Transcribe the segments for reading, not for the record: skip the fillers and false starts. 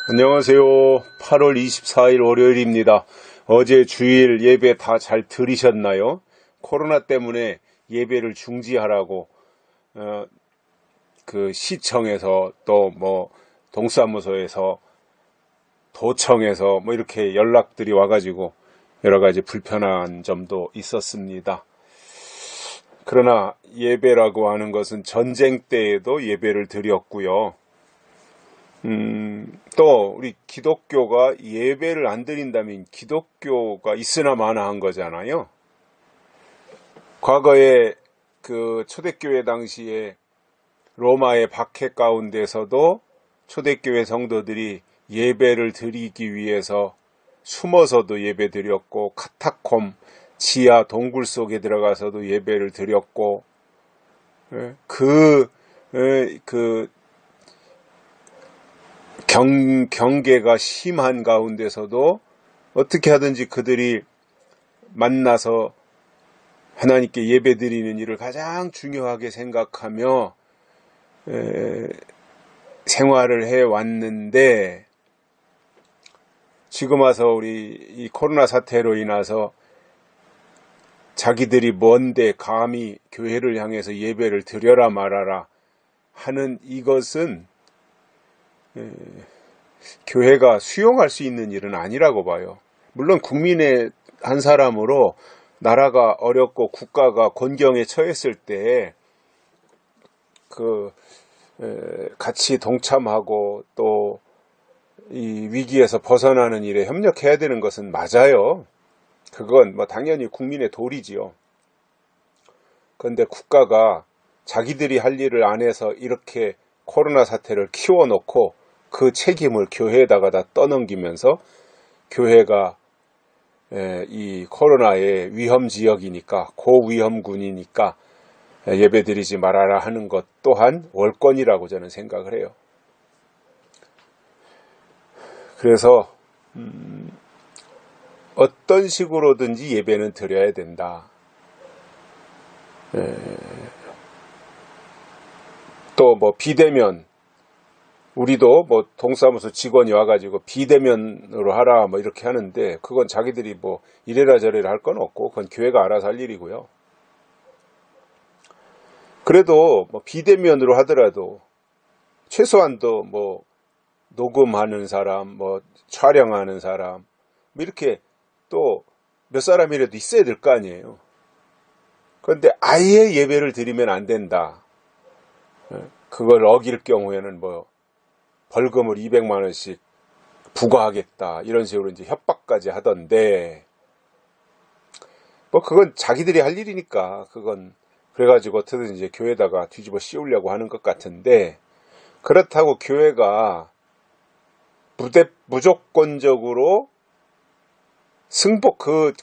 안녕하세요. 8월 24일 월요일입니다. 어제 주일 예배 다 잘 들으셨나요? 코로나 때문에 예배를 중지하라고 그 시청에서 또 동사무소에서 도청에서 이렇게 연락들이 와가지고 여러 가지 불편한 점도 있었습니다. 그러나 예배라고 하는 것은 전쟁 때에도 예배를 드렸고요. 또 우리 기독교가 예배를 안 드린다면 기독교가 있으나 마나한 거잖아요. 과거에 그 초대교회 당시에 로마의 박해 가운데서도 초대교회 성도들이 예배를 드리기 위해서 숨어서도 예배 드렸고, 카타콤 지하 동굴 속에 들어가서도 예배를 드렸고, 경계가 심한 가운데서도 어떻게 하든지 그들이 만나서 하나님께 예배드리는 일을 가장 중요하게 생각하며 생활을 해왔는데, 지금 와서 우리 이 코로나 사태로 인해서 자기들이 뭔데 감히 교회를 향해서 예배를 드려라 말아라 하는 이것은 교회가 수용할 수 있는 일은 아니라고 봐요. 물론 국민의 한 사람으로 나라가 어렵고 국가가 곤경에 처했을 때 같이 동참하고 또 이 위기에서 벗어나는 일에 협력해야 되는 것은 맞아요. 그건 당연히 국민의 도리지요. 그런데 국가가 자기들이 할 일을 안 해서 이렇게 코로나 사태를 키워놓고 그 책임을 교회에다가 다 떠넘기면서 교회가 이 코로나의 위험 지역이니까, 고위험군이니까 예배드리지 말아라 하는 것 또한 월권이라고 저는 생각을 해요. 그래서 어떤 식으로든지 예배는 드려야 된다. 또 비대면, 우리도 동사무소 직원이 와가지고 비대면으로 하라 이렇게 하는데, 그건 자기들이 이래라 저래라 할 건 없고 그건 교회가 알아서 할 일이고요. 그래도 비대면으로 하더라도 최소한도 녹음하는 사람, 촬영하는 사람 이렇게 또 몇 사람이라도 있어야 될 거 아니에요. 그런데 아예 예배를 드리면 안 된다. 그걸 어길 경우에는 벌금을 200만 원씩 부과하겠다 이런 식으로 이제 협박까지 하던데, 그건 자기들이 할 일이니까 그건 그래가지고 어떻게든 이제 교회에다가 뒤집어 씌우려고 하는 것 같은데, 그렇다고 교회가 무조건적으로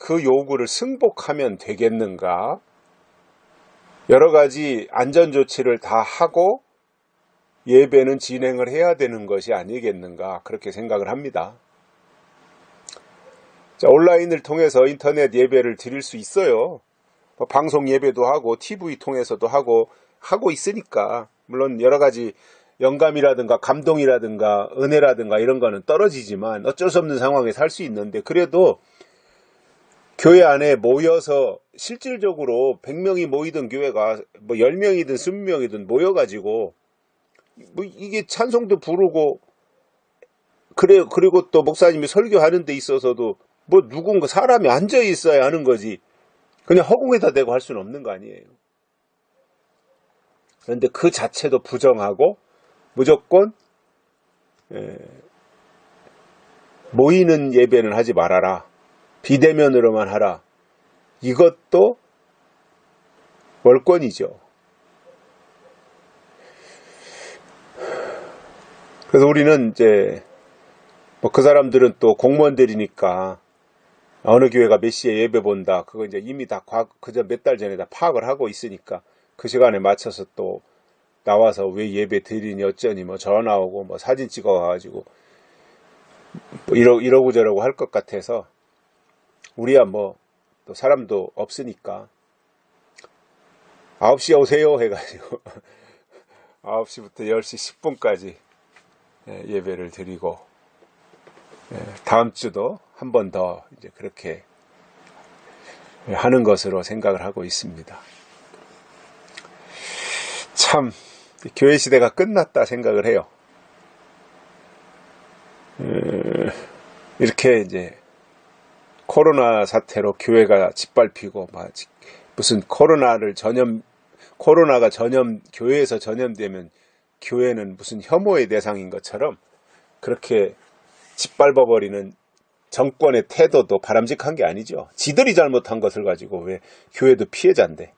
그 요구를 승복하면 되겠는가? 여러 가지 안전조치를 다 하고 예배는 진행을 해야 되는 것이 아니겠는가, 그렇게 생각을 합니다. 자, 온라인을 통해서 인터넷 예배를 드릴 수 있어요. 방송 예배도 하고 TV 통해서도 하고 있으니까, 물론 여러 가지 영감이라든가 감동이라든가 은혜라든가 이런 거는 떨어지지만 어쩔 수 없는 상황에 살 수 있는데, 그래도 교회 안에 모여서 실질적으로 100명이 모이던 교회가 10명이든 20명이든 모여가지고 이게 찬송도 부르고 그래요. 그리고 또 목사님이 설교하는 데 있어서도 누군가 사람이 앉아 있어야 하는 거지, 그냥 허공에다 대고 할 수는 없는 거 아니에요. 그런데 그 자체도 부정하고 무조건 모이는 예배는 하지 말아라, 비대면으로만 하라, 이것도 월권이죠. 그래서 우리는 이제 그 사람들은 또 공무원들이니까 어느 교회가 몇 시에 예배 본다, 그거 이제 이미 다 그저 몇 달 전에 다 파악을 하고 있으니까 그 시간에 맞춰서 또 나와서 왜 예배 드리니 어쩌니 전화 오고 사진 찍어 가지고 이러고 저러고 할 것 같아서, 우리야 또 사람도 없으니까 9시에 오세요 해가지고 9시부터 10시 10분까지 예배를 드리고, 다음 주도 한 번 더 이제 그렇게 하는 것으로 생각을 하고 있습니다. 참 교회 시대가 끝났다 생각을 해요. 이렇게 이제 코로나 사태로 교회가 짓밟히고 무슨 코로나가 교회에서 전염되면 교회는 무슨 혐오의 대상인 것처럼 그렇게 짓밟아버리는 정권의 태도도 바람직한 게 아니죠. 지들이 잘못한 것을 가지고 왜 교회도 피해자인데.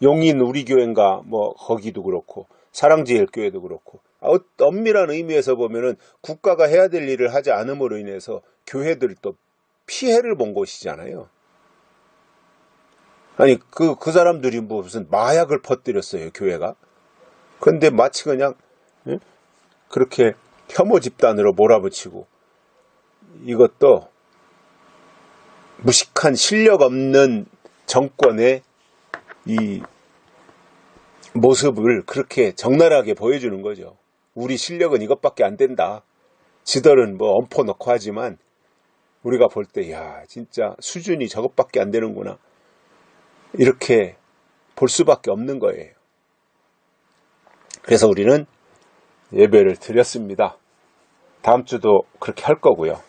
용인 우리 교회인가 거기도 그렇고 사랑제일교회도 그렇고 엄밀한 의미에서 보면은 국가가 해야 될 일을 하지 않음으로 인해서 교회들도 피해를 본 곳이잖아요. 아니 그 사람들이 무슨 마약을 퍼뜨렸어요 교회가. 그런데 마치 그냥 그렇게 혐오 집단으로 몰아붙이고 이것도 무식한 실력 없는 정권의 이 모습을 그렇게 적나라하게 보여주는 거죠. 우리 실력은 이것밖에 안 된다. 지들은 엄포 넣고 하지만 우리가 볼 때 야 진짜 수준이 저것밖에 안 되는구나. 이렇게 볼 수밖에 없는 거예요. 그래서 우리는 예배를 드렸습니다. 다음 주도 그렇게 할 거고요.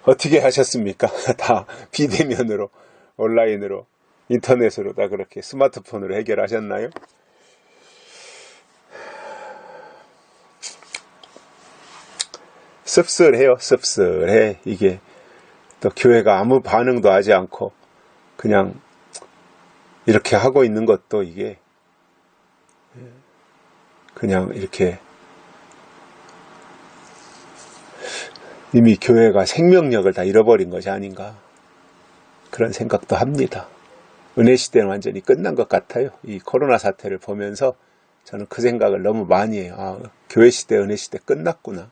어떻게 하셨습니까? 다 비대면으로 온라인으로 인터넷으로 다 그렇게 스마트폰으로 해결하셨나요? 씁쓸해요. 씁쓸해. 이게 또 교회가 아무 반응도 하지 않고 그냥 이렇게 하고 있는 것도 이게 그냥 이렇게 이미 교회가 생명력을 다 잃어버린 것이 아닌가 그런 생각도 합니다. 은혜 시대는 완전히 끝난 것 같아요. 이 코로나 사태를 보면서 저는 그 생각을 너무 많이 해요. 교회 시대, 은혜 시대 끝났구나.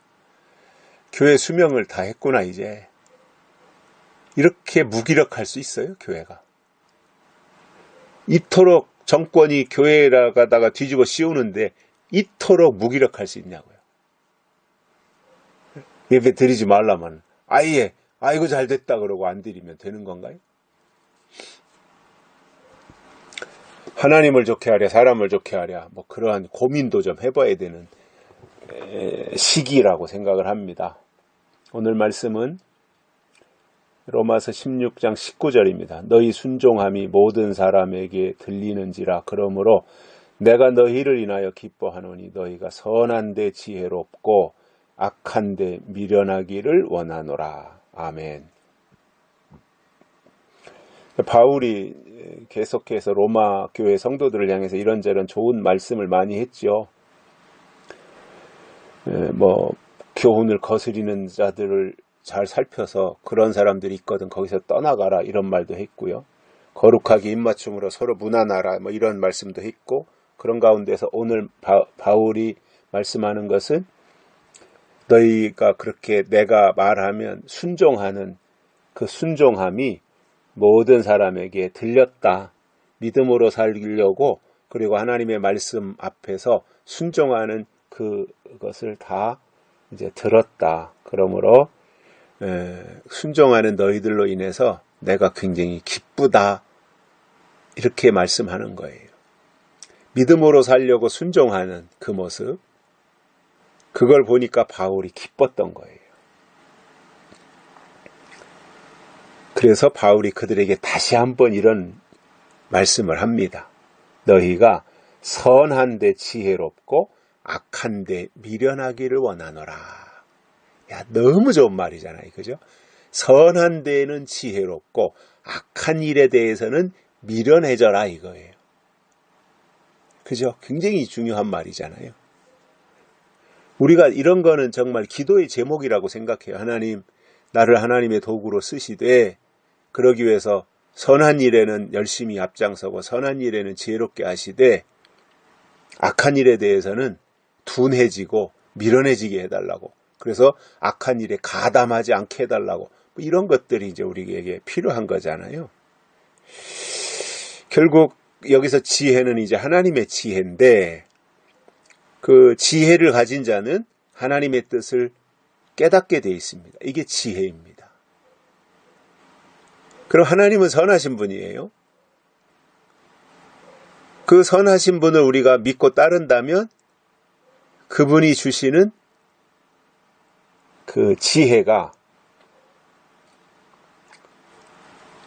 교회 수명을 다 했구나 이제. 이렇게 무기력할 수 있어요 교회가. 이토록 정권이 교회라가다가 뒤집어 씌우는데 이토록 무기력할 수 있냐고요. 예배 드리지 말라면 아예 아이고 잘 됐다 그러고 안 드리면 되는 건가요? 하나님을 좋게 하랴 사람을 좋게 하랴 그러한 고민도 좀 해봐야 되는 시기라고 생각을 합니다. 오늘 말씀은 로마서 16장 19절입니다. 너희 순종함이 모든 사람에게 들리는지라. 그러므로 내가 너희를 인하여 기뻐하노니 너희가 선한 데 지혜롭고 악한 데 미련하기를 원하노라. 아멘. 바울이 계속해서 로마 교회 성도들을 향해서 이런저런 좋은 말씀을 많이 했죠. 교훈을 거스리는 자들을 잘 살펴서 그런 사람들이 있거든 거기서 떠나가라 이런 말도 했고요. 거룩하게 입맞춤으로 서로 무난하라 이런 말씀도 했고, 그런 가운데서 오늘 바울이 말씀하는 것은 너희가 그렇게 내가 말하면 순종하는 그 순종함이 모든 사람에게 들렸다. 믿음으로 살려고 그리고 하나님의 말씀 앞에서 순종하는 그것을 다 이제 들었다. 그러므로 순종하는 너희들로 인해서 내가 굉장히 기쁘다. 이렇게 말씀하는 거예요. 믿음으로 살려고 순종하는 그 모습, 그걸 보니까 바울이 기뻤던 거예요. 그래서 바울이 그들에게 다시 한번 이런 말씀을 합니다. 너희가 선한데 지혜롭고 악한데 미련하기를 원하노라. 야, 너무 좋은 말이잖아요. 그죠? 선한 데는 지혜롭고 악한 일에 대해서는 미련해져라 이거예요. 그죠? 굉장히 중요한 말이잖아요. 우리가 이런 거는 정말 기도의 제목이라고 생각해요. 하나님, 나를 하나님의 도구로 쓰시되 그러기 위해서 선한 일에는 열심히 앞장서고 선한 일에는 지혜롭게 하시되 악한 일에 대해서는 둔해지고 미련해지게 해달라고. 그래서 악한 일에 가담하지 않게 해달라고. 이런 것들이 이제 우리에게 필요한 거잖아요. 결국 여기서 지혜는 이제 하나님의 지혜인데 그 지혜를 가진 자는 하나님의 뜻을 깨닫게 되어 있습니다. 이게 지혜입니다. 그럼 하나님은 선하신 분이에요. 그 선하신 분을 우리가 믿고 따른다면 그분이 주시는 그 지혜가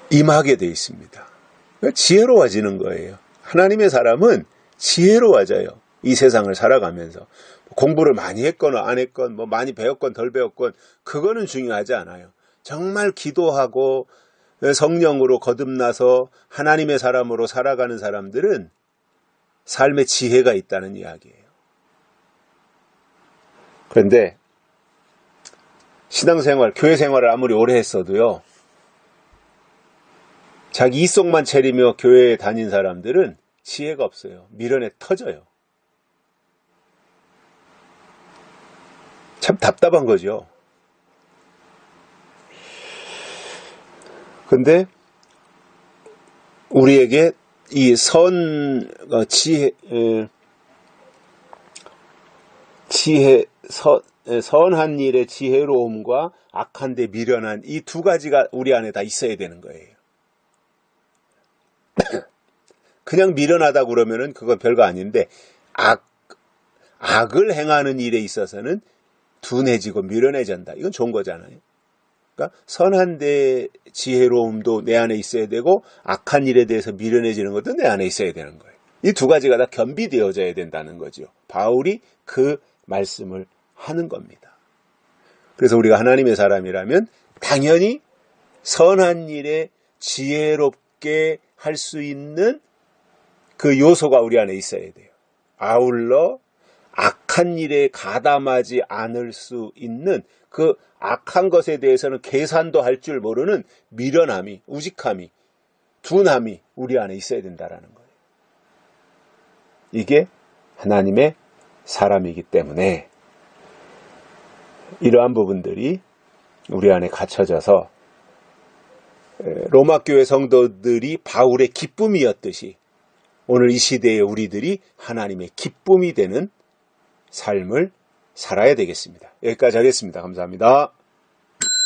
임하게 되어 있습니다. 지혜로워지는 거예요. 하나님의 사람은 지혜로워져요. 이 세상을 살아가면서. 공부를 많이 했건 안 했건 뭐 많이 배웠건 덜 배웠건 그거는 중요하지 않아요. 정말 기도하고 성령으로 거듭나서 하나님의 사람으로 살아가는 사람들은 삶의 지혜가 있다는 이야기예요. 그런데 신앙생활, 교회생활을 아무리 오래 했어도요, 자기 이속만 차리며 교회에 다닌 사람들은 지혜가 없어요. 미련에 터져요. 참 답답한 거죠. 근데 우리에게 이 선한 일의 지혜로움과 악한 데 미련한 이 두 가지가 우리 안에 다 있어야 되는 거예요. 그냥 미련하다 그러면은 그건 별거 아닌데 악을 행하는 일에 있어서는 둔해지고 미련해진다. 이건 좋은 거잖아요. 그러니까 선한 데 지혜로움도 내 안에 있어야 되고 악한 일에 대해서 미련해지는 것도 내 안에 있어야 되는 거예요. 이 두 가지가 다 겸비되어져야 된다는 거죠. 바울이 그 말씀을 하는 겁니다. 그래서 우리가 하나님의 사람이라면 당연히 선한 일에 지혜롭게 할 수 있는 그 요소가 우리 안에 있어야 돼요. 아울러 악한 일에 가담하지 않을 수 있는 그 악한 것에 대해서는 계산도 할 줄 모르는 미련함이, 우직함이, 둔함이 우리 안에 있어야 된다라는 거예요. 이게 하나님의 사람이기 때문에 이러한 부분들이 우리 안에 갖춰져서 로마 교회 성도들이 바울의 기쁨이었듯이 오늘 이 시대의 우리들이 하나님의 기쁨이 되는 삶을 살아야 되겠습니다. 여기까지 하겠습니다. 감사합니다.